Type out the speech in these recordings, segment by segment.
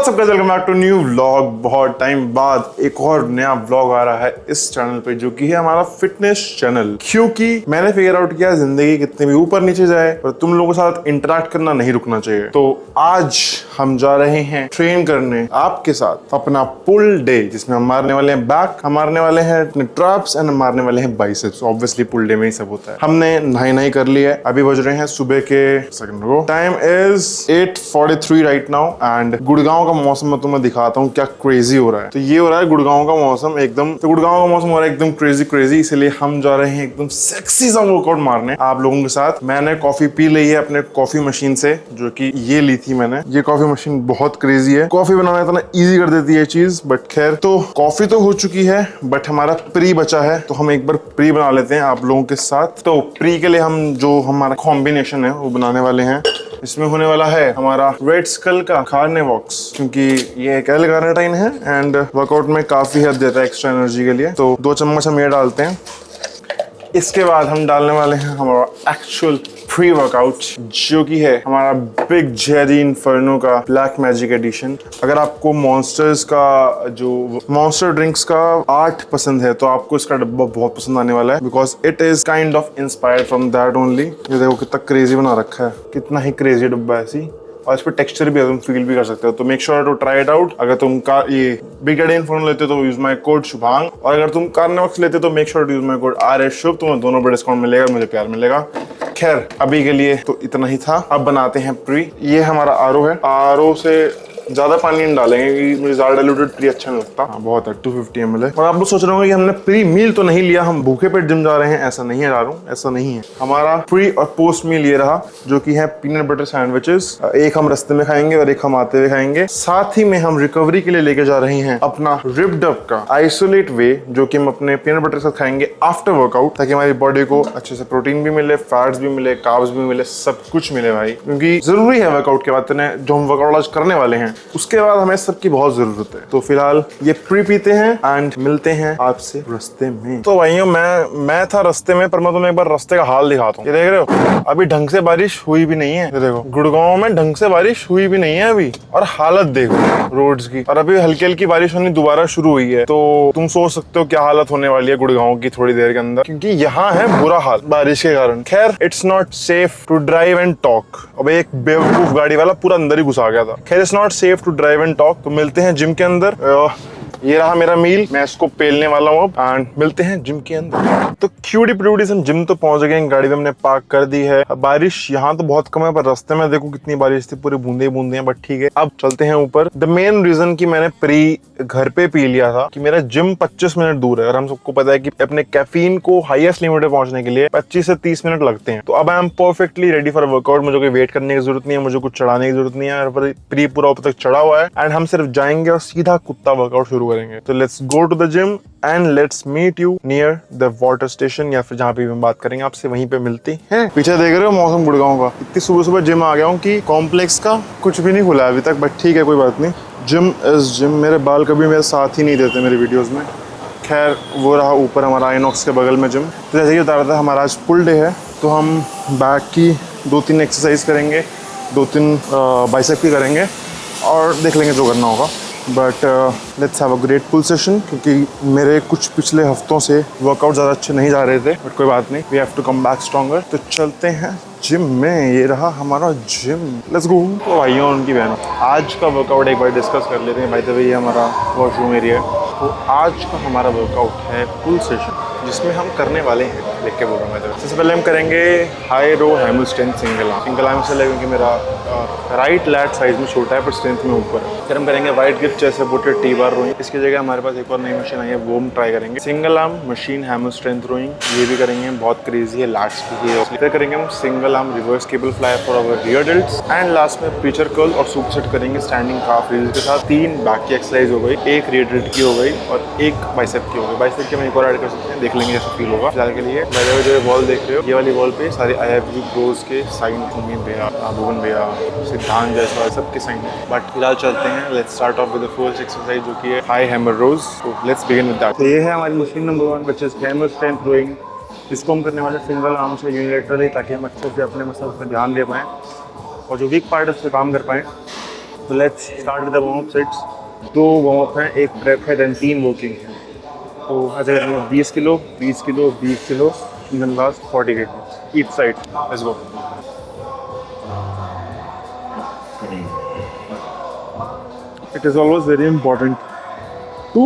What's up guys, welcome back to new vlog. बहुत time बाद एक और नया व्लॉग आ रहा है इस चैनल पे, जो कि है हमारा फिटनेस चैनल। क्योंकि मैंने फिगर आउट किया जिंदगी कितने भी ऊपर नीचे जाए पर तुम लोगों के साथ इंटरेक्ट करना नहीं रुकना चाहिए। तो आज हम जा रहे हैं ट्रेन करने आपके साथ अपना पुल डे, जिसमें हम मारने वाले हैं बैक, हम मारने वाले हैं अपने ट्रैप्स एंड हम मारने वाले हैं बाइसेप्स। ऑब्वियसली पुल डे में ही सब होता है। हमने नहाई कर लिया है, अभी बज रहे हैं सुबह के time is 8:43 right now. And Gurgaon का मौसम मैं तुम्हें दिखाता हूँ क्या क्रेजी हो रहा है। तो ये हो रहा है गुड़गांव का मौसम एकदम, तो गुड़गांव का मौसम हो रहा है एकदम क्रेजी, इसलिए हम जा रहे हैं एकदम सेक्सी सा वर्कआउट मारने आप लोगों के साथ। मैंने कॉफी पी ली है अपने कॉफी मशीन से, जो कि ये ली थी मैंने। ये कॉफी मशीन बहुत क्रेजी है, कॉफी बनाना इतना इजी कर देती है चीज। बट खैर, तो कॉफी तो हो चुकी है बट हमारा प्री बचा है, तो हम एक बार प्री बना लेते हैं आप लोगों के साथ। तो प्री के लिए हम जो हमारा कॉम्बिनेशन है वो बनाने वाले हैं। इसमें होने वाला है हमारा रेड स्कल का कार्निवॉक्स, क्योंकि ये एक एल-कार्निटाइन है एंड वर्कआउट में काफी हेल्प देता है एक्स्ट्रा एनर्जी के लिए। तो 2 चम्मच हम ये डालते हैं। इसके बाद हम डालने वाले हैं हमारा एक्चुअल प्री वर्कआउट, जो कि है हमारा बिग जेरी इन्फर्नो का ब्लैक मैजिक एडिशन। अगर आपको मॉन्स्टर्स का जो मॉन्स्टर ड्रिंक्स का आर्ट पसंद है तो आपको इसका डब्बा बहुत पसंद आने वाला है, because it is kind of inspired from that only. ये देखो कितना क्रेजी बना रखा है, कितना ही क्रेजी डब्बा है ऐसी, और इस पर टेक्सचर भी तुम फील भी कर सकते हो। तो make sure to try it out. अगर तुम का ये बिग जेरी इन्फर्नो लेते हो तो यूज माय कोड शुभांग, और अगर तुम कार्निवॉक्स लेते हो तो make sure to use my code RS Shubh. तुम्हें दोनों पे डिस्काउंट मिलेगा, मुझे प्यार मिलेगा। खैर, अभी के लिए तो इतना ही था। अब बनाते हैं प्री। ये हमारा आरओ है, आरओ से ज्यादा पानी नहीं डालेंगे क्योंकि मुझे ज्यादा डाइल्यूटेड प्री अच्छा नहीं लगता। बहुत है, 250 ml है। और आप लोग सोच रहे होंगे कि हमने प्री मील तो नहीं लिया, हम भूखे पेट जिम जा रहे हैं। ऐसा नहीं है यारों, ऐसा नहीं है। हमारा प्री और पोस्ट मील ये रहा, जो कि है पीनट बटर सैंडविचेस। एक हम रास्ते में खाएंगे और एक हम आते हुए खाएंगे। साथ ही में हम रिकवरी के लिए लेके जा रहे हैं अपना रिब्ड अप का आइसोलेट वे, जो कि हम अपने पीनट बटर के साथ खाएंगे आफ्टर वर्कआउट, ताकि हमारी बॉडी को अच्छे से प्रोटीन भी मिले, फैट्स भी मिले, कार्ब्स भी मिले, सब कुछ मिले भाई। क्योंकि जरूरी है वर्कआउट के बाद जो हम वर्कआउट आज करने वाले हैं उसके बाद हमें सबकी बहुत जरूरत है। तो फिलहाल ये प्री पीते हैं एंड मिलते हैं आपसे रास्ते में। तो भाइयों, मैं था रास्ते में, पर मैं तुम्हें एक बार रास्ते का हाल दिखाता हूँ। ये देख रहे हो, अभी ढंग से बारिश हुई भी नहीं है। ये देखो, गुड़गांव में ढंग से बारिश हुई भी नहीं है अभी, और हालत देखो रोड्स की। और अभी हल्की हल्की बारिश होनी दोबारा शुरू हुई है, तो तुम सोच सकते हो क्या हालत होने वाली है गुड़गांव की थोड़ी देर के अंदर, क्योंकि यहाँ है बुरा हाल बारिश के कारण। खैर, it's not safe to drive and talk. अब एक बेवकूफ गाड़ी वाला पूरा अंदर ही घुसा गया था। खैर, it's not safe to drive and talk. तो मिलते हैं जिम के अंदर। ये रहा मेरा मील, मैं इसको पेलने वाला हूँ अब, एंड मिलते हैं जिम के अंदर। तो क्यूटी प्रूटीज हम जिम तो पहुंच गए, गाड़ी में हमने पार्क कर दी है। बारिश यहाँ तो बहुत कम है, पर रास्ते में देखो कितनी बारिश थी, पूरी बूंदे बूंदे हैं। बट ठीक है, अब चलते हैं ऊपर। द मेन रीजन कि मैंने प्री घर पे पी लिया था कि मेरा जिम 25 मिनट दूर है, और हम सबको पता है कि अपने कैफीन को हाईएस्ट लिमिट पे पहुंचने के लिए 25 से 30 मिनट लगते हैं। तो अब I am perfectly ready for workout. मुझे कोई वेट करने की जरूरत नहीं है, मुझे कुछ चढ़ाने की जरूरत नहीं है। प्री पूरा ऊपर तक चढ़ा हुआ है एंड हम सिर्फ जाएंगे और सीधा कुत्ता वर्कआउट शुरू करेंगे। तो let's go to the gym and let's meet you near the water station, या फिर जहाँ पे हम बात करेंगे आपसे वहीं पे मिलते हैं। पीछे देख रहे हो मौसम गुड़गांव का। इतनी सुबह सुबह जिम आ गया हूँ कि कॉम्प्लेक्स का कुछ भी नहीं खुला अभी तक, बट ठीक है, कोई बात नहीं। Gym is gym. मेरे बाल कभी मेरे साथ ही नहीं देते मेरे वीडियोस में। खैर, वो रहा ऊपर हमारा आइनॉक्स के बगल में जिम। तो जैसे कि बता रहा था, हमारा आज फुल डे है, तो हम बैक की 2-3 एक्सरसाइज करेंगे, 2-3 बाइसेप की करेंगे, और देख लेंगे जो करना होगा। But let's have a great pull session, क्योंकि मेरे कुछ पिछले हफ्तों से वर्कआउट ज़्यादा अच्छे नहीं जा रहे थे, बट कोई बात नहीं, we have to come back stronger. तो चलते हैं जिम में। ये रहा हमारा जिम, लेट्स गो। तो भाइयों, उनकी बहनों, आज का वर्कआउट एक बार डिस्कस कर लेते हैं। भाई तो ये हमारा वॉशरूम एरिया है। तो आज का हमारा वर्कआउट है पुल सेशन, जिसमें हम करने वाले हैं, देख के बोल रहा हूँ मैं तो। सबसे पहले हम करेंगे हाई रो हैमस्ट्रेंथ सिंगल आर्म से लगेगा, क्योंकि मेरा राइट लैट साइज में छोटा है पर स्ट्रेंथ में ऊपर है। फिर हम करेंगे wide grip chest supported T bar rowing. इसकी जगह हमारे पास एक और नई मशीन आई है, वो हम ट्राई करेंगे। सिंगल आर्म मशीन हैमस्ट्रेंथ रोइंग, ये भी करेंगे, बहुत क्रेजी है, लैट्स की है। फिर करेंगे हम single arm reverse cable fly for our rear delts, and last में पिचर कर्ल और सुपर सेट करेंगे स्टैंडिंग काफ रेज के साथ। 3 बैक की एक्सरसाइज हो गई, एक रियर डेल्ट की हो गई और एक बाइसेप की हो गई। बाइसेप की हम एक और ऐड कर सकते हैं, देख लेंगे जैसा फील होगा। फिलहाल के लिए जो वॉल देख रहे हो, ये वाली वॉल पे सारे IFBB प्रोज के साइन होंगे, भैया भुवन भैया, सिद्धांत जैसा सबके साइन है। बट फिलहाल चलते हैं, let's start of with the first exercise, जो कि है हाई हैमर रोज। तो लेट्स बिगिन विद दैट। तो ये है हमारी machine number 1, which is hammer strength rowing. इसको हम करने वाले सिंगल आर्म से यूनिलैटरली, ताकि हम अच्छे से अपने मसल्स पर ध्यान दे पाएँ और जो वीक पार्ट है उस पर काम कर पाएँ। तो let's start with the warm up sets. 2 warm up हैं, एक प्रेप है, देन 3 वर्किंग है। तो ऐसे करेंगे 20 kilo 20 kilo 20 kilo, then last 40 kg each side. Let's go. It is always very important to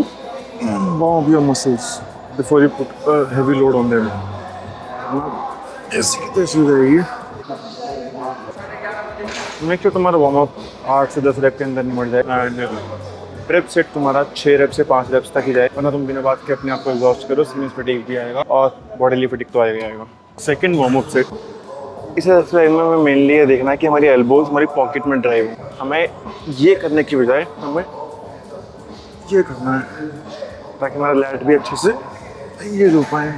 warm up your muscles before you put a heavy load on them. ऐसी की तैसी रहेगी। Make sure तुम्हारा warm up 8 से 10 rape के अंदर निमट जाए and prep set तुम्हारा 6 रेप से 5 रेप्स तक ही जाए, वरना तुम बिना बात के अपने आप को एग्जॉस्ट करो, सीमेंस फटीग भी आएगा और बॉडीली फटीग तो आएगा ही आएगा। सेकंड वार्म अप सेट, इस एक्सरसाइज में हमें मेनली ये देखना है कि हमारी एल्बोज हमारी पॉकेट में ड्राइव है। हमें ये करने की बजाय हमें ये करना है ताकि हमारा लैट भी अच्छे से ये हो पाए।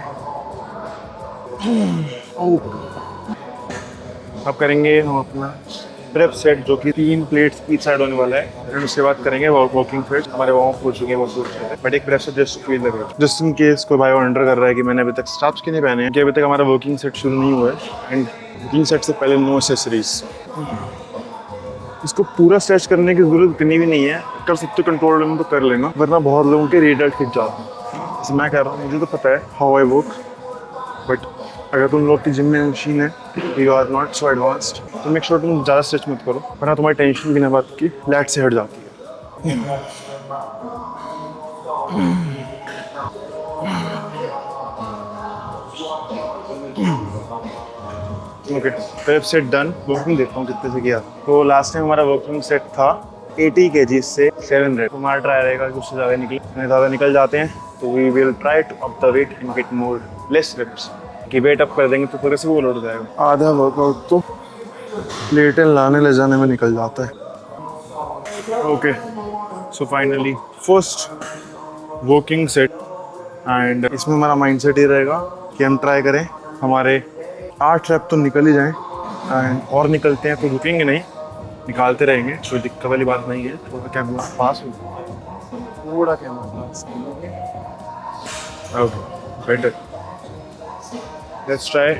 अब करेंगे हम अपना प्रेप सेट जो कि 3 प्लेट्स ईच साइड होने वाला है, फिर उसके बाद करेंगे वर्किंग सेट। हमारे वार्म अप हो चुके हैं वो सूट है, बट एक प्रेप सेट जस्ट फील लगे, जस्ट इन केस कोई भाई वंडर कर रहा है कि मैंने अभी तक स्ट्रैप्स क्यों नहीं पहने हैं, कि अभी तक हमारा वर्किंग सेट शुरू नहीं हुआ है एंड वर्किंग सेट से पहले नो एक्सेसरीज। इसको पूरा स्ट्रेच करने की जरूरत इतनी भी नहीं है, कर सकते कंट्रोल में तो कर लेना, वरना बहुत लोगों के रेडल्ट खिंच जाते हैं। जैसे मैं कह रहा हूँ, मुझे तो पता है हाउ आई वर्क, बट अगर तुम लोग की जिम में मशीन है, you are not so advanced, तो मेक श्योर तुम ज़्यादा स्ट्रेच मत करो, वरना तुम्हारी टेंशन बिना बात की लैट से हट जाती है। Okay, prep set done. Working देखता हूँ कितने से किया। तो लास्ट टाइम हमारा वर्किंग सेट था 80 kg से 7 रेप। हमारा ट्राई रहेगा कि उससे ज़्यादा निकले, नहीं ज़्यादा निकल जाते हैं तो we will try to up the weight and get more less reps. कि वेट अप कर देंगे तो थोड़े से वो लोड हो जाएगा। आधा वर्कआउट तो प्लेटें लाने ले जाने में निकल जाता है। Okay, so finally first working set, and इसमें हमारा माइंडसेट ये रहेगा कि हम ट्राई करें हमारे 8 रैप तो निकल ही जाएं, एंड और निकलते हैं तो रुकेंगे नहीं, निकालते रहेंगे, कोई दिक्कत वाली बात नहीं है। थोड़ा कैमरा पास हो, थोड़ा कैमरा पास। Okay, better. Let's try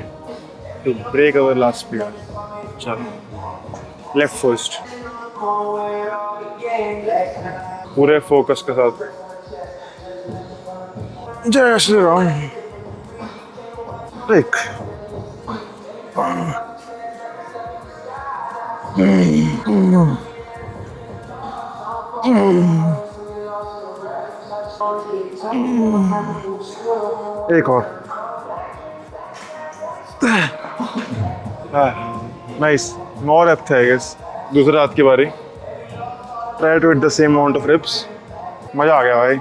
to break our last speed. चलो, लेफ्ट फर्स्ट, पूरे फोकस के साथ। जय श्री राम। ब्रेक। एक और। नाइस, more reps है guys। दूसरे हाथ की बारी। Try to hit the same amount of reps। मजा आ गया भाई।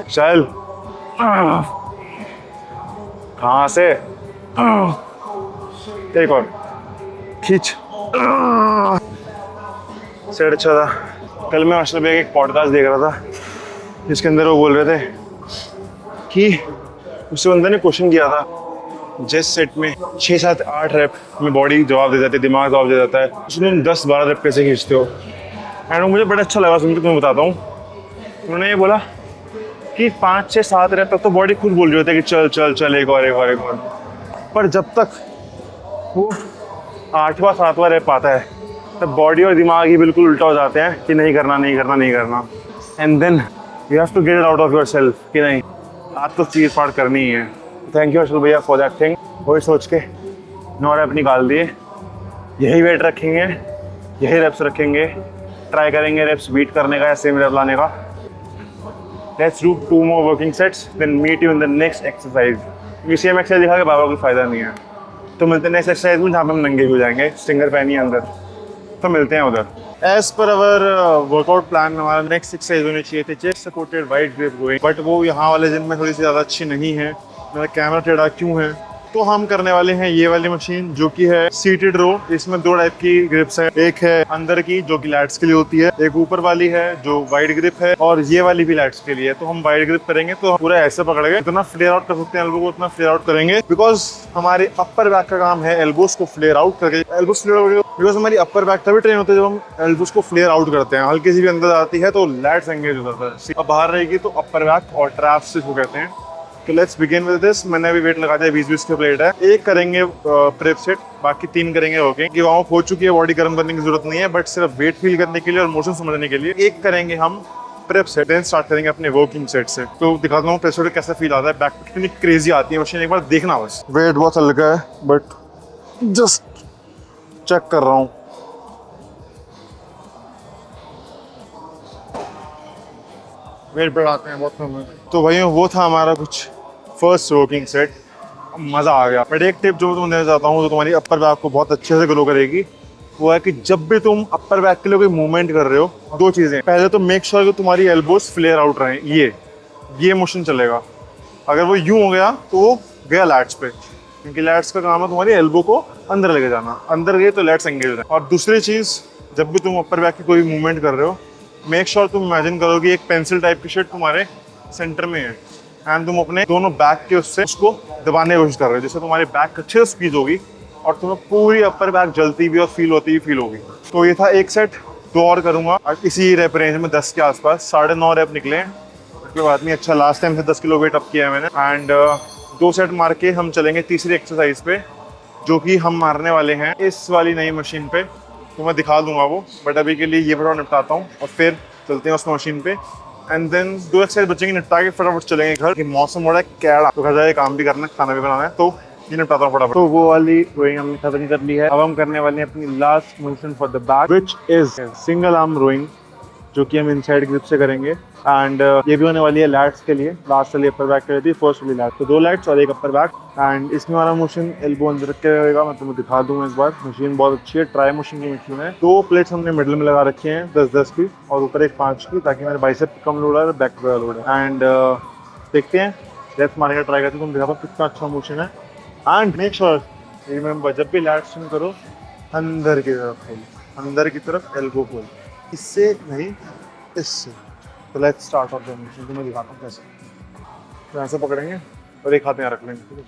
चल, कहाँ से? एक और खींच। सेट अच्छा था। कल मैं अशरफ भैया एक पॉडकास्ट देख रहा था जिसके अंदर वो बोल रहे थे कि उससे बंदे ने क्वेश्चन किया था, जिस सेट में 6, 7, 8 रैप में बॉडी जवाब दे जाती है, दिमाग जवाब दे जाता है, उसमें तुम 10, 12 रैप कैसे खींचते हो? एंड वो मुझे बड़ा अच्छा लगा सुन के, तुम्हें बताता हूँ। उन्होंने ये बोला कि 5, 6, 7 रैप तक तो बॉडी खुद बोल रही होती है कि चल चल चल, एक और एक और एक और, पर जब तक वो 8वां 7वां रैप आता है तब बॉडी और दिमाग ही बिल्कुल उल्टा हो जाते हैं कि नहीं करना नहीं करना नहीं करना। And then you have to get it out of yourself कि नहीं, आज तो चीज़ फाड़ करनी ही है। थैंक यू अशरफ भैया फॉर दैट थिंग। वही सोच के 9 रैप निकाल दिए। यही वेट रखेंगे, यही रेप्स रखेंगे, ट्राई करेंगे रेप्स बीट करने का या सेम रेप लाने का। Let's do 2 more working sets, then meet you in the next exercise. ये सेम एक्सरसाइज दिखा के बाबा कोई फायदा नहीं है, तो मिलते हैं नेक्स्ट एक्सरसाइज में जहाँ पे हम नंगे भी हो जाएंगे, स्टिंगर पहनिए अंदर, तो मिलते हैं उधर। एज पर अवर वर्कआउट प्लान हमारा नेक्स्ट एक्सरसाइज होनी चाहिए थे chest supported wide grip going, but वो यहाँ वाले जिम में थोड़ी सी ज़्यादा अच्छी नहीं है। मेरा कैमरा टेढ़ा क्यों है तो हम करने वाले हैं ये वाली मशीन जो कि है सीटेड रो। इसमें दो टाइप की ग्रिप्स है, एक है अंदर की जो कि लैट्स के लिए होती है, एक ऊपर वाली है जो वाइड ग्रिप है, और ये वाली भी लैट्स के लिए है। तो हम वाइड ग्रिप करेंगे तो हम पूरा ऐसे पकड़ेंगे, इतना फ्लेयर आउट कर सकते हैं एल्बो को उतना फ्लेयर आउट करेंगे, बिकॉज हमारे अपर बैक का काम है एल्बोस को फ्लेयर आउट करके एल्बोस फ्लेयर, बिकॉज हमारी अपर बैक तभी ट्रेन होती है जब हम एल्बोस को फ्लेयर आउट करते हैं। हल्की सी भी अंदर आती है तो लैट्स एंगेज हो जाता है, अब बाहर रहेगी तो अपर बैक और ट्रैप्स जिसको कहते हैं। तो लेट्स बिगिन विद दिस। मैंने अभी वेट लगा दिया, 20-20 की प्लेट है। एक करेंगे प्रेप सेट, बाकी 3 करेंगे वॉकिंग की। वार्म अप हो चुकी है, बॉडी गर्म करने की जरूरत नहीं है, बट सिर्फ वेट फील करने के लिए और मोशन समझने के लिए एक करेंगे हम प्रेप सेट, देन स्टार्ट करेंगे अपने वर्किंग सेट से। तो दिखाता हूँ प्रेप सेट कैसा फील आता है, बैक कितनी क्रेजी आती है मशीन, एक बार देखना बस। वेट बहुत हल्का है बट जस्ट चेक कर रहा हूँ। वेट बढ़ाते हैं बहुत कम है। तो भाइयों वो था हमारा कुछ फर्स्ट वर्किंग सेट, मज़ा आ गया। बट एक टिप जो मैं देना चाहता हूँ जो तुम्हारी अपर बैक को बहुत अच्छे से ग्रो करेगी, वो है कि जब भी तुम अपर बैक के लिए कोई मूवमेंट कर रहे हो, 2 चीज़ें। पहले तो मेक श्योर कि तुम्हारी एल्बोस फ्लेयर आउट रहे, ये मोशन चलेगा। अगर वो यूँ हो गया तो वो गया लैट्स पे, क्योंकि लैट्स का काम है तुम्हारी एल्बो को अंदर लेके जाना, अंदर गए तो लैट्स एंगेज हो जाए। और दूसरी चीज़, जब भी तुम अपर बैक की कोई मूवमेंट कर रहे हो, मेक श्योर तुम इमेजिन करो कि एक पेंसिल टाइप की शेड तुम्हारे सेंटर में है एंड तुम अपने दोनों बैक के उससे उसको दबाने की कोशिश कर रहे हो, जिससे तुम्हारी बैक अच्छे से स्क्वीज होगी और तुम्हें पूरी अपर बैक जलती भी और फील होती भी फील होगी। तो ये था एक सेट, 2 और करूंगा और इसी रेप रेंज में 10 के आसपास। 9.5 रेप निकले, कोई बात नहीं, अच्छा लास्ट टाइम से 10 किलो वेट अप किया है मैंने। एंड 2 सेट मार के हम चलेंगे तीसरी एक्सरसाइज पे, जो कि हम मारने वाले हैं इस वाली नई मशीन पे। तो मैं दिखा दूंगा वो, बट अभी के लिए ये फटाफट निपटाता हूँ और फिर चलते हैं उस मशीन पे। एंड देन 2 एक्सरसाइज बचेंगे, निपटा के फटाफट चलेंगे घर, कि मौसम हो रहा है कैड़ा, तो घर जाके काम भी करना है, खाना भी बनाना है, तो ये निपटाता हूँ फटाफट। तो वो वाली रोइंग हमने खत्म कर ली है। अब हम करने वाले हैं अपनी last motion for the back, which is single arm rowing, जो कि हम इनसाइड ग्रिप से करेंगे। एंड ये भी होने वाली है लैट्स के लिए, लास्ट वाली अपर बैक के लिए थी, फर्स्ट वाली लैट्स, तो 2 लैट्स और 1 अपर बैक। एंड इसमें हमारा मोशन एल्बो अंदर रख के रहेगा, मैं तुम्हें दिखा दूंगा इस बार। मशीन बहुत अच्छी है, ट्राई मोशन की मशीन है। 2 प्लेट्स हमने मिडल में लगा रखे हैं 10-10 की, और ऊपर एक 5 की, ताकि मेरे बाइसेप कम लोड है और बैक पे लोड है। एंड देखते हैं, लेट्स मारने का ट्राई करते हैं, तुम दिखा पाओ कितना अच्छा मोशन है। एंड मेक श्योर रिमेंबर, जब भी लैट्स स्विंग करो अंदर की तरफ खोल, अंदर की तरफ एल्बो खोल, इससे नहीं इससे। तो let's start of the motion, तुम्हें दिखाता हूँ कैसे। तो ऐसे पकड़ेंगे और एक हाथ यहाँ रख लेंगे।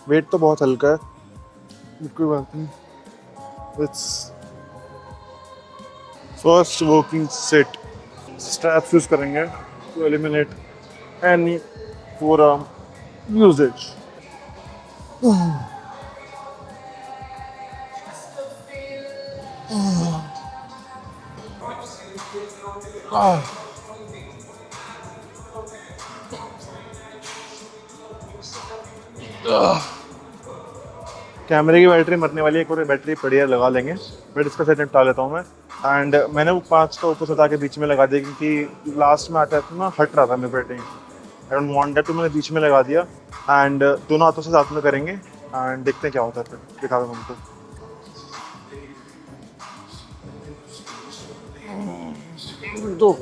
वेट तो बहुत हल्का है, कोई बात नहीं। It's first working set. Straps use करेंगे to eliminate any forearm usages. कैमरे की बैटरी मरने वाली है, एक और बैटरी पड़ी है, लगा लेंगे, बट इसका सेट निपटा लेता हूँ मैं। एंड मैंने वो 5 का ऊपर सटा के बीच में लगा दिया, क्योंकि लास्ट में आता था ना, हट रहा था मेरे battery, I don't want that, तो मैंने बीच में लगा दिया। एंड दोनों हाथों से साथ में करेंगे एंड देखते हैं क्या होता है, फिर दिखा दूँ हमको। दो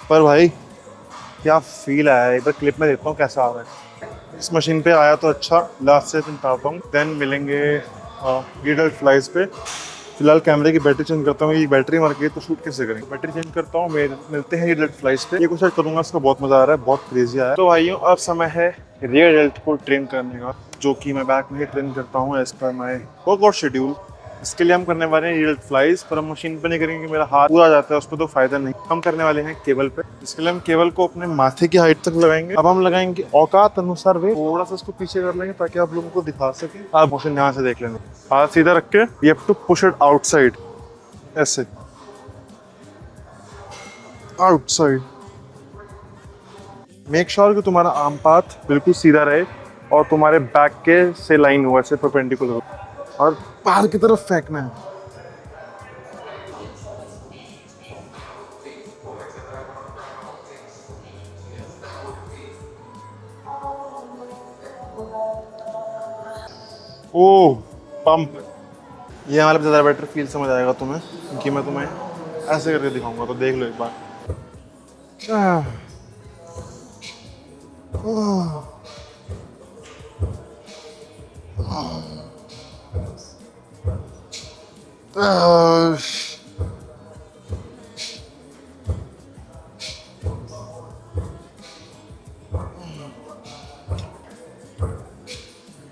पर भाई क्या फील आया, एक बार क्लिप में देखता हूँ कैसा आ रहा है। इस मशीन पे आया तो अच्छा, लास्ट से निपटाता हूँ, देन मिलेंगे लीडर फ्लाइज पे। फिलहाल कैमरे की बैटरी चेंज करता हूँ, ये बैटरी मर गई तो शूट कैसे करेंगे, बैटरी चेंज करता हूँ। मिलते हैं लीडर फ्लाइज पे, ये कुछ सेट करूँगा, इसका बहुत मजा आ रहा है, बहुत क्रेजी आया है। तो भाइयों अब समय है रियर डेल्ट को ट्रेन करने का, जो कि मैं बैक में ही ट्रेन करता हूँ as per my workout schedule. इसके लिए हम करने वाले हैं रीड फ्लाइज, पर हम मशीन पे नहीं करेंगे, मेरा हाथ पूरा जाता है उस पर, तो फायदा नहीं। हम करने वाले हैं केबल पे। इसके लिए हम केबल को अपने माथे की हाइट तक लगाएंगे। अब हम लगाएंगे औकात अनुसार वे, थोड़ा सा उसको पीछे कर लेंगे ताकि आप लोगों को दिखा सके। आप मोशन यहाँ से देख लेंगे, हाथ सीधा रख के you have to push it outside, ऐसे आउटसाइड। मेक श्योर कि तुम्हारा आर्म पाथ बिल्कुल सीधा रहे और तुम्हारे बैक के से लाइन हुआ, ऐसे परपेंडिकुलर, और बाहर की तरफ फेंकना है। ओह पंप। ये हमारे ज़्यादा बेटर फील समझ आएगा तुम्हें, क्योंकि मैं तुम्हें ऐसे करके दिखाऊंगा, तो देख लो एक बार।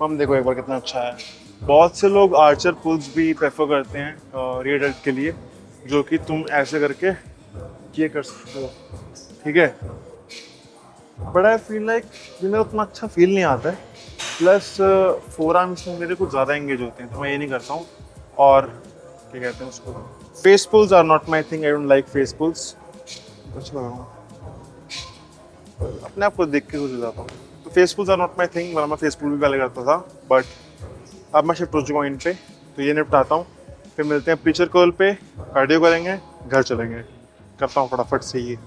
पंप देखो एक बार कितना अच्छा है। बहुत से लोग आर्चर पुल्स भी प्रेफर करते हैं रियर डेल्ट के लिए, जो कि तुम ऐसे करके ये कर सकते हो, ठीक है। बट आई फील लाइक मेरा उतना अच्छा फील नहीं आता है। प्लस फोर आर्म्स में मेरे कुछ ज़्यादा एंगेज होते हैं, तो मैं ये नहीं करता हूँ। और क्या कहते हैं उसको, face pulls are not my thing. I don't like face pulls. अच्छा लग रहा हूँ अपने आप को देख के खुश हो जाता हूँ। तो face pulls are not my thing, वरना मैं फेस पुल भी पहले करता था, बट अब मैं शिफ्ट हो चुका हूँ इन पे, तो ये निपटाता हूँ। फिर मिलते हैं प्रीचर कर्ल पे, कार्डियो करेंगे, घर चलेंगे। करता हूँ फटाफट से ये।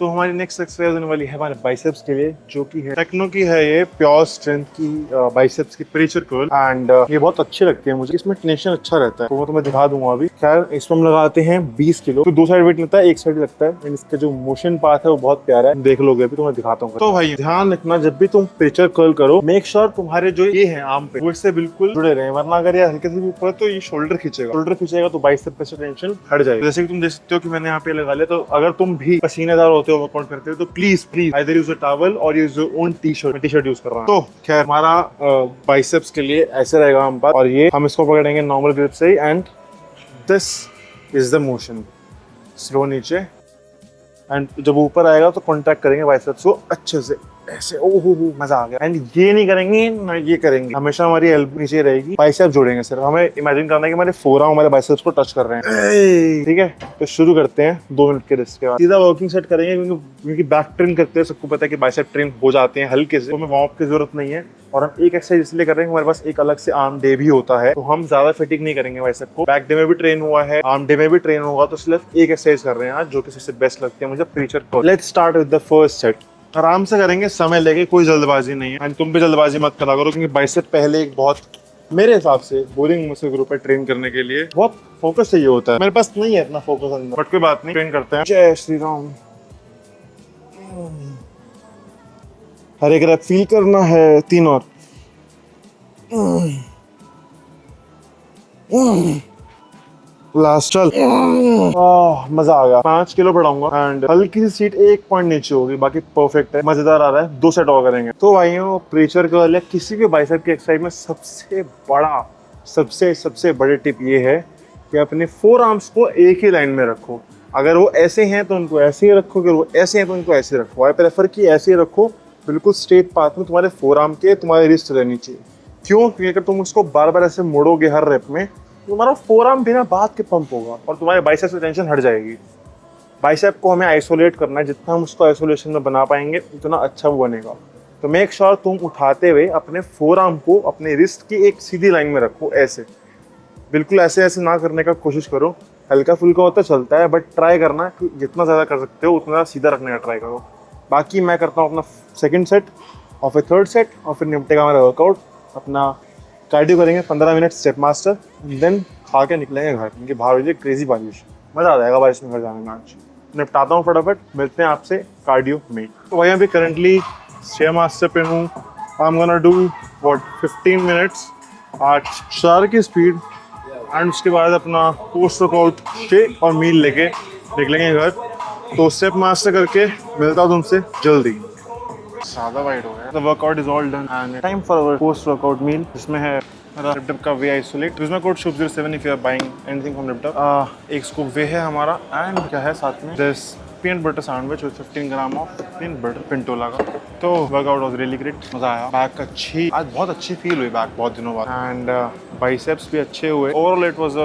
तो हमारी नेक्स्ट एक्सरसाइज होने वाली है हमारे बाइसेप्स के लिए, जो कि है टेक्नो की है, ये प्योर स्ट्रेंथ की बाइसेप्स की प्रीचर कर्ल। एंड ये बहुत अच्छी लगती है मुझे, इसमें टेंशन अच्छा रहता है, तो मैं तुम्हें दिखा दूंगा अभी। खैर इसमें हम लगाते हैं 20 किलो, तो 2 साइड वेट लगता है, एक साइड लगता है। एंड इसका जो मोशन पाथ है वो बहुत प्यारा है, देख लोगे अभी, तो मैं दिखाता हूँ। तो भाई ध्यान रखना, जब भी तुम प्रीचर कर्ल करो, मेक श्योर तुम्हारे जो ये है आर्म पे, वो इससे बिल्कुल जुड़े रहे, वरना अगर ये हल्के से भी ऊपर तो ये शोल्डर खींचेगा, तो बाइसेप पे से टेंशन हट जाएगी। जैसे कि तुम देख सकते हो कि मैंने यहाँ पे लगा लिया। तो अगर तुम भी पसीनेदार होते हो, वर्कआउट करते हो, तो please either use a towel और यूज योर ओन टी-शर्ट। मैं टी-शर्ट यूज कर रहा हूँ। तो खैर हमारा बाइसेप्स के लिए ऐसे रहेगा हम पास, और ये हम इसको पकड़ेंगे नॉर्मल ग्रिप से, and this is the motion. Slow नीचे, एंड जब ऊपर आएगा तो कॉन्टैक्ट करेंगे बाइसेप्स को अच्छे से, ऐसे। ओहो मजा आ गया। एंड ये नहीं करेंगे ना, ये करेंगे, हमेशा हमारी एल्बो नीचे रहेगी, बाइसेप्स जोड़ेंगे सिर्फ। हमें इमेजिन करना है कि हमारे फोरआर्म हमारे बाइसेप्स को टच कर रहे हैं, ठीक है। तो शुरू करते हैं 2 मिनट के रेस्ट के बाद। सीधा वर्किंग सेट करेंगे, क्योंकि बैक ट्रेन करते हैं, सबको पता है कि बाइसेप ट्रेन हो जाते हैं हल्के से, तो हमें वार्म अप की जरूरत नहीं है। और हम एक एक्सरसाइज इसलिए कर रहे हैं, हमारे पास एक अलग से आर्म डे भी होता है, तो हम ज्यादा फिटिंग नहीं करेंगे बाइसेप को। बैक डे में भी ट्रेन हुआ है, आर्म डे में भी ट्रेन होगा, तो सिर्फ एक एक्सरसाइज कर रहे हैं आज, जो कि सबसे बेस्ट लगती है मुझे, preacher curl. Let's start with the first set. आराम से करेंगे, समय लेके, कोई जल्दबाजी नहीं है। एंड तुम भी जल्दबाजी मत करा करो, क्योंकि बाइसेप पहले एक बहुत, मेरे हिसाब से, बोरिंग मसल ग्रुप है ट्रेन करने के लिए। बहुत फोकस चाहिए होता है, मेरे पास नहीं है इतना फोकस अंदर, बट कोई बात नहीं, ट्रेन करते हैं। जय श्री राम। हर एक रैप फील करना है, 3 और। लास्ट चल। मजा आ गया। 5 किलो बढ़ाऊंगा, एंड हल्की सी सीट 1 पॉइंट नीचे होगी, बाकी परफेक्ट है, मजेदार आ रहा है। 2 सेट और करेंगे। तो भाइयों, प्रीचर कर्ल या किसी भी बाइसेप की एक्सरसाइज में सबसे बड़ी टिप ये है कि अपने फोर आर्म्स को एक ही लाइन में रखो। अगर वो ऐसे हैं तो उनको ऐसे ही रखो, अगर वो ऐसे हैं तो उनको ऐसे रखो। आई प्रेफर कि ऐसे ही रखो, बिल्कुल स्ट्रेट पाथ में तुम्हारे फोर आर्म के तुम्हारी रिस्ट रहनी चाहिए। क्यों? क्योंकि अगर तुम उसको बार बार ऐसे मोड़ोगे हर रेप में, तो तुम्हारा फोर आर्म बिना बात के पंप होगा और तुम्हारे बाइसेप से टेंशन हट जाएगी। बाइसेप को हमें आइसोलेट करना है, जितना हम उसको आइसोलेशन में बना पाएंगे उतना अच्छा वो बनेगा। तो मेक श्योर तुम उठाते हुए अपने फोर आर्म को अपने रिस्ट की एक सीधी लाइन में रखो, ऐसे। बिल्कुल ऐसे ऐसे ना करने का कोशिश करो, हल्का फुल्का होता चलता है, बट ट्राई करना कि जितना ज़्यादा कर सकते हो उतना सिधा रखने का ट्राई करो। बाकी मैं करता हूँ अपना सेकंड सेट और फिर थर्ड सेट, और फिर निपटेगा हमारा वर्कआउट। अपना कार्डियो करेंगे 15 मिनट स्टेप मास्टर, देन खा के निकलेंगे घर, क्योंकि बाहर हो जाए क्रेजी बारिश, मज़ा आ जाएगा बारिश में घर जाने में। आज निपटाता हूँ फटाफट, मिलते हैं आपसे कार्डियो में। तो वहीं अभी करंटली स्टेप मास्टर पे हूँ। I am gonna do 15 minutes 8 की स्पीड, एंड उसके बाद अपना पोस्ट वर्कआउट शेक और मील लेके निकलेंगे घर। तो स्टेप मास्टर करके मिलता हूँ तुमसे जल्दी। सादा वाइड हो गया। The workout is all done and time for our post workout meal, जिसमें है RipDub का वे isolate. Use my code SHUB07 if you are buying anything from RipDub। एक स्कूप वे है हमारा, एंड क्या है साथ में this peanut butter sandwich with 15 gram of peanut butter Pintola का। तो वर्कआउट वाज रियली ग्रेट, मजा आया। बैक अच्छी, आज बहुत अच्छी फील हुई बैक बहुत दिनों बाद, एंड बाइसेप्स भी अच्छे हुए। Overall it was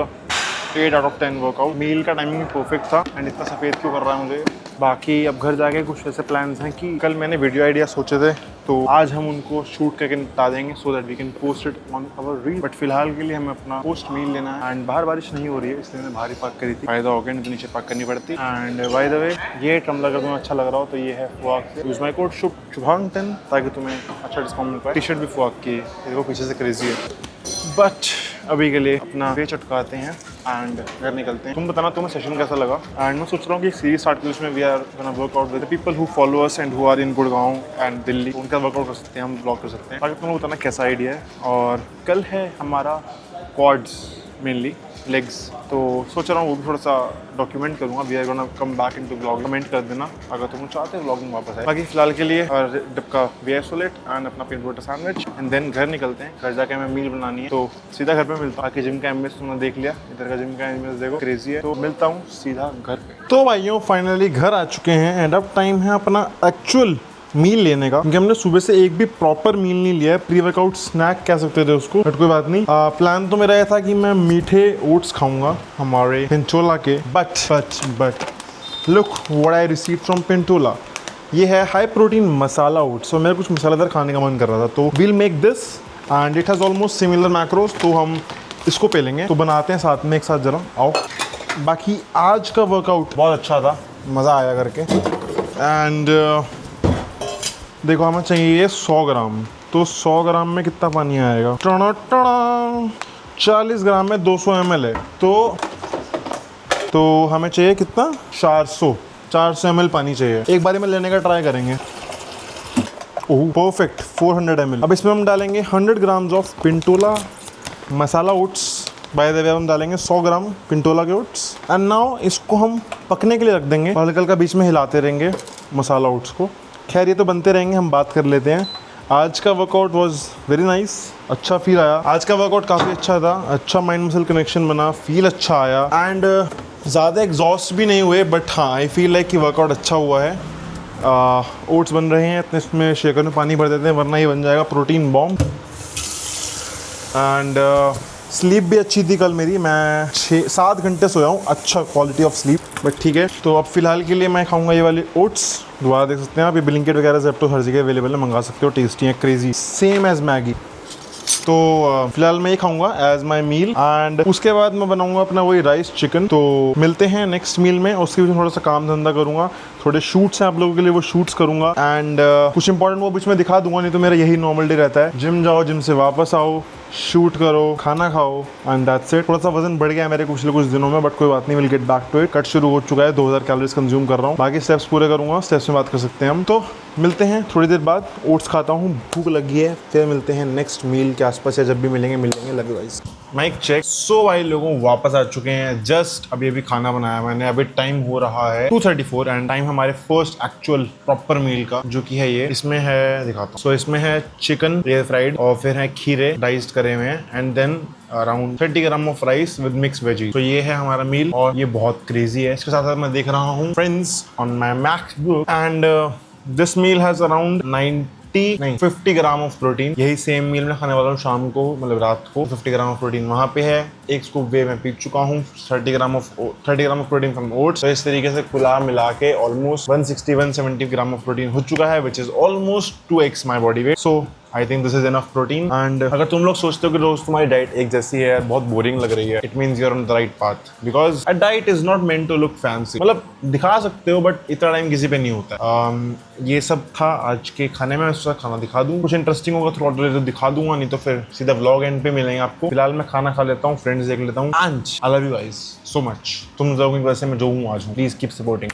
8 out of 10 workout. Meal का टाइमिंग भी परफेक्ट था, एंड इतना सफ़ेद क्यों कर रहा है मुझे। बाकी अब घर जाके कुछ ऐसे प्लान्स हैं कि कल मैंने वीडियो आइडिया सोचे थे, तो आज हम उनको शूट करके निपटा देंगे, so that we can post it on our reel. But फिलहाल के लिए हमें अपना पोस्ट मील लेना है, एंड बाहर बारिश नहीं हो रही है, इसलिए मैंने बाहर ही पार्क करी थी। फायदा हो गया, नहीं तो नीचे पार्क करनी पड़ती। एंड बाय द वे, ये टम्बलर अगर तुम्हें अच्छा लग रहा हो तो ये है फुआक से। यूज माय कोड शुभांग10 ताकि तुम्हें अच्छा डिस्काउंट मिल पाए। टी शर्ट भी फुआक की है, देखो पीछे से क्रेजी है। बट अभी के लिए अपना वे चटकाते हैं एंड घर निकलते हैं। तुम बताना तुम्हें सेशन कैसा लगा। एंड मैं सोच रहा हूँ कि एक सीरीज स्टार्ट करूँ जिसमें we are gonna workout with the people who follow us and who are in Gurgaon and Delhi. उनका वर्कआउट कर सकते हैं, हम ब्लॉग कर सकते हैं। बाकी तुम लोग बताना कैसा आइडिया है। और कल है हमारा क्वाड्स, मेनली लेग्स, तो सोच रहा हूँ वो भी थोड़ा सा डॉक्यूमेंट करूँगा। We are gonna come back into blog. Comment कर देना अगर तुम चाहते हो ब्लॉगिंग वापस आए। बाकी फिलहाल के लिए और डिप का वी आइसोलेट एंड अपना peanut butter sandwich and then घर निकलते हैं। घर जाके हमें मील बनानी है, तो सीधा घर पे मिलता हूँ। बाकी जिम का एमएस तुमने देख लिया, इधर का जिम का एमएस देखो क्रेजी है। तो मिलता हूँ सीधा घर पे। तो भाइयों फाइनली घर आ चुके हैं एंड अब टाइम है अपना एक्चुअल मील लेने का, क्योंकि हमने सुबह से एक भी प्रॉपर मील नहीं लिया है। प्री वर्कआउट स्नैक कह सकते थे उसको, बट कोई बात नहीं। प्लान तो मेरा यह था कि मैं मीठे ओट्स खाऊंगा हमारे पिंटोला के, but look what I receive from Pintola. ये है हाई प्रोटीन मसाला ओट्स। तो मेरा कुछ मसालेदार खाने का मन कर रहा था, तो we'll make this and it has almost similar macros. तो हम इसको पे लेंगे, तो बनाते हैं साथ में एक साथ, जरा आओ। बाकी आज का वर्कआउट बहुत अच्छा था, मज़ा आया करके। एंड देखो हमें चाहिए 100 ग्राम, तो 100 ग्राम में कितना पानी आएगा? 40 ग्राम में 200 ml है, तो हमें चाहिए कितना? 400 ml पानी चाहिए। एक बारी में लेने का ट्राई करेंगे। ओह परफेक्ट, 400 ml। अब इसमें हम डालेंगे 100 grams of Pintola masala oats. By the way हम डालेंगे 100 ग्राम पिंटोला के ओट्स एंड नाउ इसको हम पकने के लिए रख देंगे। हल्का हल्का बीच में हिलाते रहेंगे मसाला ओट्स को। खैर ये तो बनते रहेंगे, हम बात कर लेते हैं। आज का वर्कआउट वाज वेरी नाइस, अच्छा फील आया। आज का वर्कआउट काफ़ी अच्छा था, अच्छा माइंड मसल कनेक्शन बना, फील अच्छा आया एंड ज़्यादा एग्जॉस्ट भी नहीं हुए। बट हाँ आई फील लाइक कि वर्कआउट अच्छा हुआ है। ओट्स बन रहे हैं, इतने इसमें शेकर में पानी भर देते हैं वरना ही बन जाएगा प्रोटीन बॉम्ब। एंड स्लीप भी अच्छी थी कल मेरी, मैं 6-7 घंटे सोया हूँ, अच्छा क्वालिटी ऑफ स्लीप। बट ठीक है, तो अब फिलहाल के लिए मैं खाऊंगा ये वाले ओट्स। दोबारा देख सकते हैं आप, ये ब्लिंकिट वगैरह ज़ेप्टो हर जगह अवेलेबल है, मंगा सकते हो। टेस्टी है, क्रेजी, सेम एज मैगी। तो फिलहाल मैं ये खाऊंगा एज माई मील एंड उसके बाद मैं बनाऊंगा अपना वही राइस चिकन। तो मिलते हैं नेक्स्ट मील में। उसके बीच में थोड़ा सा काम धंधा करूंगा, थोड़े शूट्स हैं आप लोगों के लिए, वो शूट्स करूंगा एंड कुछ इंपॉर्टेंट वो बीच में दिखा दूंगा। नहीं तो मेरा यही नॉर्मल डे रहता है, जिम जाओ, जिम से वापस आओ, शूट करो, खाना खाओ एंड दैट्स इट। थोड़ा सा वजन बढ़ गया है मेरे पिछले कुछ दिनों में, बट कोई बात नहीं, will get back to it. Cut शुरू हो चुका है, 2000 कैलोरीज कंज्यूम कर रहा हूँ। बाकी स्टेप्स पूरे करूंगा, स्टेप्स में बात कर सकते हैं हम। तो मिलते हैं थोड़ी देर बाद, ओट्स खाता हूँ, भूख लगी है, फिर मिलते हैं नेक्स्ट मील के आसपास, या जब भी मिलेंगे love you guys. Mic check. So भाई लोगों वापस आ चुके हैं, जस्ट अभी खाना बनाया मैंने। अभी टाइम हो रहा है 2:34 एंड टाइम हमारे फर्स्ट एक्चुअल प्रॉपर मील का, जो कि है ये। इसमें है, दिखाता हूँ। सो इसमें है चिकन एयर फ्राइड और फिर है खीरे डाइस्ड करे हुए हैं and then around 30 gram of rice with mix veggie. तो ये है हमारा मील और ये बहुत क्रेजी है। इसके साथ साथ मैं देख रहा हूँ friends on my MacBook and this meal has around 50 gram of protein. यही सेम मील मैं खाने वाला हूँ शाम को, मतलब रात को। 50 ग्राम ऑफ प्रोटीन वहाँ पे है। एक स्कूप वे मैं पी चुका हूँ। 30 gram of protein from oats. तो इस तरीके से कुला मिला के ऑलमोस्ट 160-170 ग्राम ऑफ प्रोटीन हो चुका है, which is almost 2x my body weight. So I think this is enough protein. And अगर तुम लोग सोचते हो कि रोज तुम्हारी डाइट एक जैसी है, बहुत बोरिंग लग रही है, it means you are on the right path, because a diet is not meant to look fancy. मतलब दिखा सकते हो बट इतना टाइम किसी पे नहीं होता। ये सब था आज के खाने में। मैं सोचा खाना दिखा दूं, कुछ इंटरेस्टिंग होगा थ्रू आउट द डे तो दिखा दूंगा, नहीं तो फिर सीधा व्लॉग एंड पे मिलेंगे आपको। फिलहाल मैं खाना खा लेता हूँ, फ्रेंड्स देख लेता हूँ and I love you guys so much. तुम लोगों की वजह से मैं जो हूँ आज हूँ। Please keep supporting.